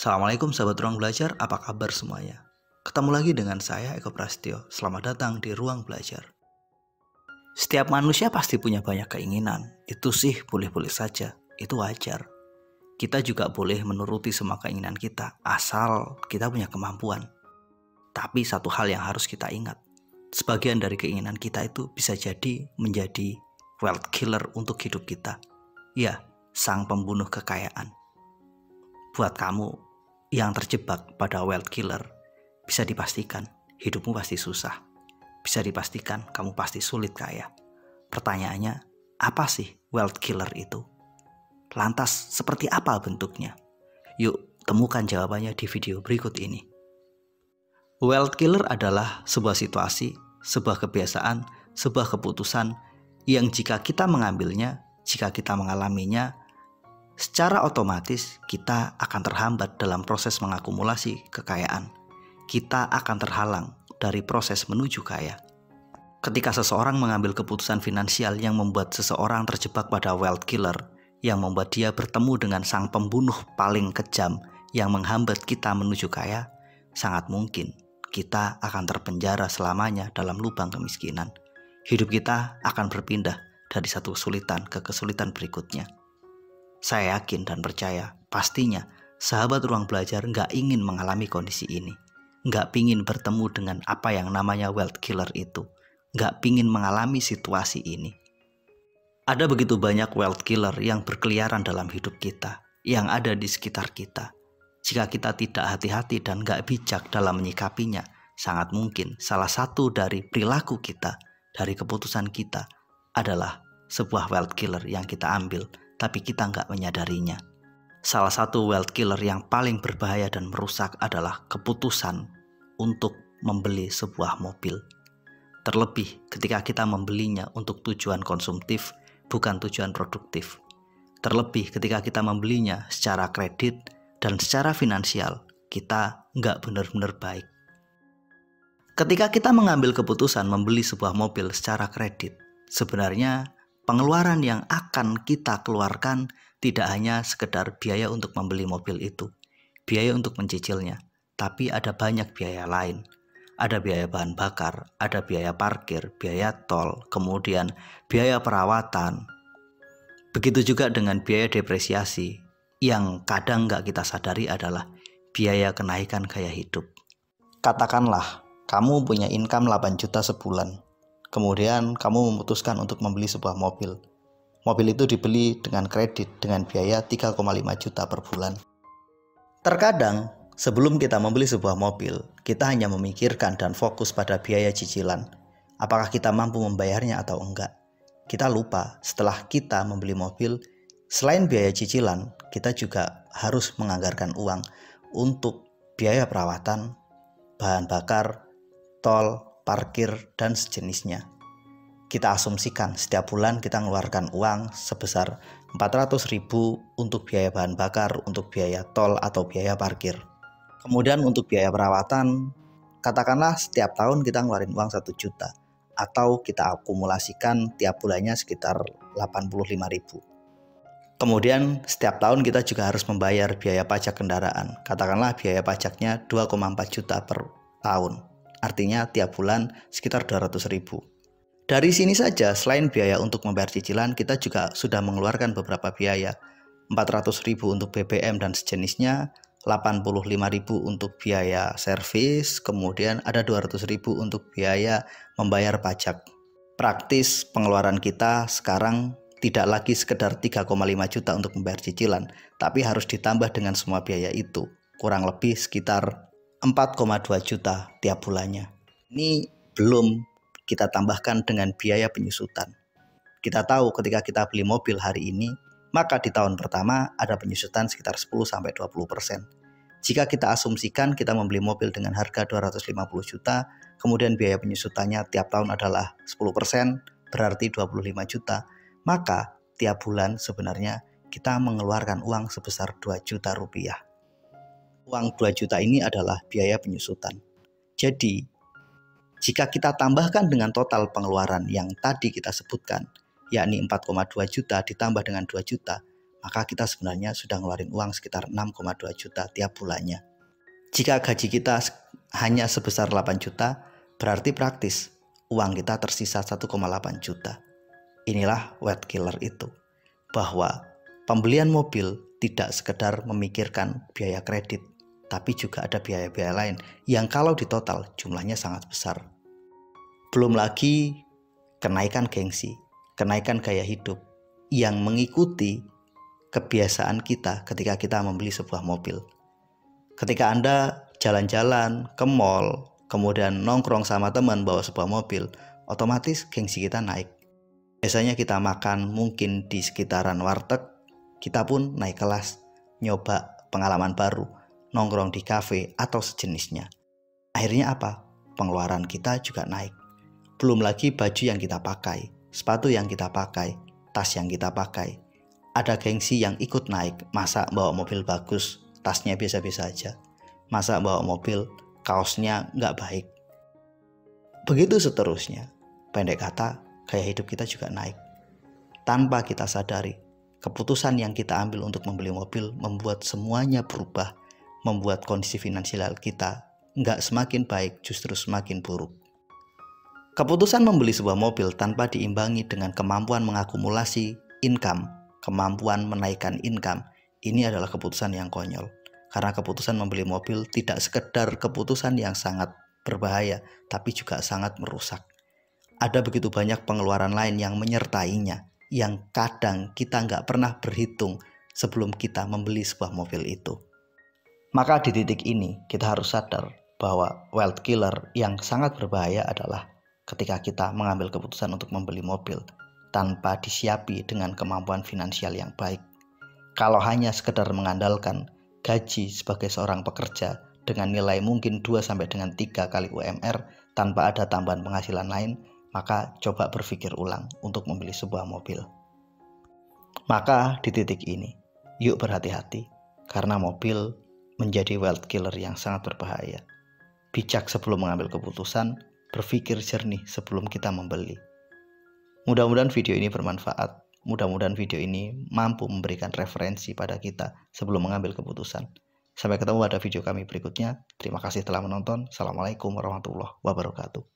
Assalamualaikum sahabat ruang belajar, apa kabar semuanya? Ketemu lagi dengan saya Eko Prasetyo. Selamat datang di ruang belajar. Setiap manusia pasti punya banyak keinginan. Itu sih boleh-boleh saja, itu wajar. Kita juga boleh menuruti semua keinginan kita, asal kita punya kemampuan. Tapi satu hal yang harus kita ingat, sebagian dari keinginan kita itu bisa jadi menjadi wealth killer untuk hidup kita. Ya, sang pembunuh kekayaan. Buat kamu yang terjebak pada wealth killer, bisa dipastikan hidupmu pasti susah. Bisa dipastikan kamu pasti sulit kaya. Pertanyaannya, apa sih wealth killer itu? Lantas seperti apa bentuknya? Yuk temukan jawabannya di video berikut ini. Wealth killer adalah sebuah situasi, sebuah kebiasaan, sebuah keputusan yang jika kita mengambilnya, jika kita mengalaminya, secara otomatis kita akan terhambat dalam proses mengakumulasi kekayaan. Kita akan terhalang dari proses menuju kaya. Ketika seseorang mengambil keputusan finansial yang membuat seseorang terjebak pada wealth killer, yang membuat dia bertemu dengan sang pembunuh paling kejam yang menghambat kita menuju kaya, sangat mungkin kita akan terpenjara selamanya dalam lubang kemiskinan. Hidup kita akan berpindah dari satu kesulitan ke kesulitan berikutnya. Saya yakin dan percaya, pastinya sahabat ruang belajar nggak ingin mengalami kondisi ini. Nggak pingin bertemu dengan apa yang namanya wealth killer itu. Nggak pingin mengalami situasi ini. Ada begitu banyak wealth killer yang berkeliaran dalam hidup kita, yang ada di sekitar kita. Jika kita tidak hati-hati dan nggak bijak dalam menyikapinya, sangat mungkin salah satu dari perilaku kita, dari keputusan kita, adalah sebuah wealth killer yang kita ambil, tapi kita nggak menyadarinya. Salah satu wealth killer yang paling berbahaya dan merusak adalah keputusan untuk membeli sebuah mobil. Terlebih ketika kita membelinya untuk tujuan konsumtif, bukan tujuan produktif. Terlebih ketika kita membelinya secara kredit dan secara finansial, kita nggak benar-benar baik. Ketika kita mengambil keputusan membeli sebuah mobil secara kredit, sebenarnya pengeluaran yang akan kita keluarkan tidak hanya sekedar biaya untuk membeli mobil itu, biaya untuk mencicilnya, tapi ada banyak biaya lain. Ada biaya bahan bakar, ada biaya parkir, biaya tol, kemudian biaya perawatan. Begitu juga dengan biaya depresiasi, yang kadang nggak kita sadari adalah biaya kenaikan gaya hidup. Katakanlah, kamu punya income 8 juta sebulan. Kemudian kamu memutuskan untuk membeli sebuah mobil. Mobil itu dibeli dengan kredit dengan biaya 3,5 juta per bulan. Terkadang sebelum kita membeli sebuah mobil, kita hanya memikirkan dan fokus pada biaya cicilan. Apakah kita mampu membayarnya atau enggak? Kita lupa setelah kita membeli mobil, selain biaya cicilan, kita juga harus menganggarkan uang untuk biaya perawatan, bahan bakar, tol, parkir, dan sejenisnya. Kita asumsikan setiap bulan kita mengeluarkan uang sebesar 400.000 untuk biaya bahan bakar, untuk biaya tol atau biaya parkir. Kemudian untuk biaya perawatan, katakanlah setiap tahun kita ngeluarin uang 1 juta atau kita akumulasikan tiap bulannya sekitar 85.000. Kemudian setiap tahun kita juga harus membayar biaya pajak kendaraan. Katakanlah biaya pajaknya 2,4 juta per tahun. Artinya tiap bulan sekitar 200.000. Dari sini saja selain biaya untuk membayar cicilan, kita juga sudah mengeluarkan beberapa biaya. 400.000 untuk BBM dan sejenisnya, 85.000 untuk biaya servis, kemudian ada 200.000 untuk biaya membayar pajak. Praktis pengeluaran kita sekarang tidak lagi sekedar 3,5 juta untuk membayar cicilan, tapi harus ditambah dengan semua biaya itu, kurang lebih sekitar 4,2 juta tiap bulannya. Ini belum kita tambahkan dengan biaya penyusutan. Kita tahu ketika kita beli mobil hari ini, maka di tahun pertama ada penyusutan sekitar 10-20%. Jika kita asumsikan kita membeli mobil dengan harga 250 juta, kemudian biaya penyusutannya tiap tahun adalah 10%, berarti 25 juta, maka tiap bulan sebenarnya kita mengeluarkan uang sebesar 2 juta rupiah. Uang 2 juta ini adalah biaya penyusutan. Jadi, jika kita tambahkan dengan total pengeluaran yang tadi kita sebutkan, yakni 4,2 juta ditambah dengan 2 juta, maka kita sebenarnya sudah ngeluarin uang sekitar 6,2 juta tiap bulannya. Jika gaji kita hanya sebesar 8 juta, berarti praktis uang kita tersisa 1,8 juta. Inilah wealth killer itu, bahwa pembelian mobil tidak sekedar memikirkan biaya kredit, tapi juga ada biaya-biaya lain yang kalau ditotal jumlahnya sangat besar. Belum lagi kenaikan gengsi, kenaikan gaya hidup yang mengikuti kebiasaan kita ketika kita membeli sebuah mobil. Ketika Anda jalan-jalan ke mall, kemudian nongkrong sama teman bawa sebuah mobil, otomatis gengsi kita naik. Biasanya kita makan mungkin di sekitaran warteg, kita pun naik kelas, nyoba pengalaman baru, nongkrong di kafe atau sejenisnya. Akhirnya apa? Pengeluaran kita juga naik. Belum lagi baju yang kita pakai, sepatu yang kita pakai, tas yang kita pakai. Ada gengsi yang ikut naik. Masa bawa mobil bagus, tasnya biasa-biasa aja. Masa bawa mobil, kaosnya nggak baik. Begitu seterusnya. Pendek kata, gaya hidup kita juga naik. Tanpa kita sadari, keputusan yang kita ambil untuk membeli mobil membuat semuanya berubah, membuat kondisi finansial kita nggak semakin baik, justru semakin buruk. Keputusan membeli sebuah mobil tanpa diimbangi dengan kemampuan mengakumulasi income, kemampuan menaikkan income, ini adalah keputusan yang konyol. Karena keputusan membeli mobil tidak sekedar keputusan yang sangat berbahaya, tapi juga sangat merusak. Ada begitu banyak pengeluaran lain yang menyertainya, yang kadang kita nggak pernah berhitung sebelum kita membeli sebuah mobil itu. Maka di titik ini kita harus sadar bahwa wealth killer yang sangat berbahaya adalah ketika kita mengambil keputusan untuk membeli mobil tanpa disiapi dengan kemampuan finansial yang baik. Kalau hanya sekedar mengandalkan gaji sebagai seorang pekerja dengan nilai mungkin 2 sampai dengan 3 kali UMR tanpa ada tambahan penghasilan lain, maka coba berpikir ulang untuk membeli sebuah mobil. Maka di titik ini, yuk berhati-hati karena mobil menjadi wealth killer yang sangat berbahaya. Bijak sebelum mengambil keputusan, berpikir jernih sebelum kita membeli. Mudah-mudahan video ini bermanfaat. Mudah-mudahan video ini mampu memberikan referensi pada kita sebelum mengambil keputusan. Sampai ketemu pada video kami berikutnya. Terima kasih telah menonton. Assalamualaikum warahmatullahi wabarakatuh.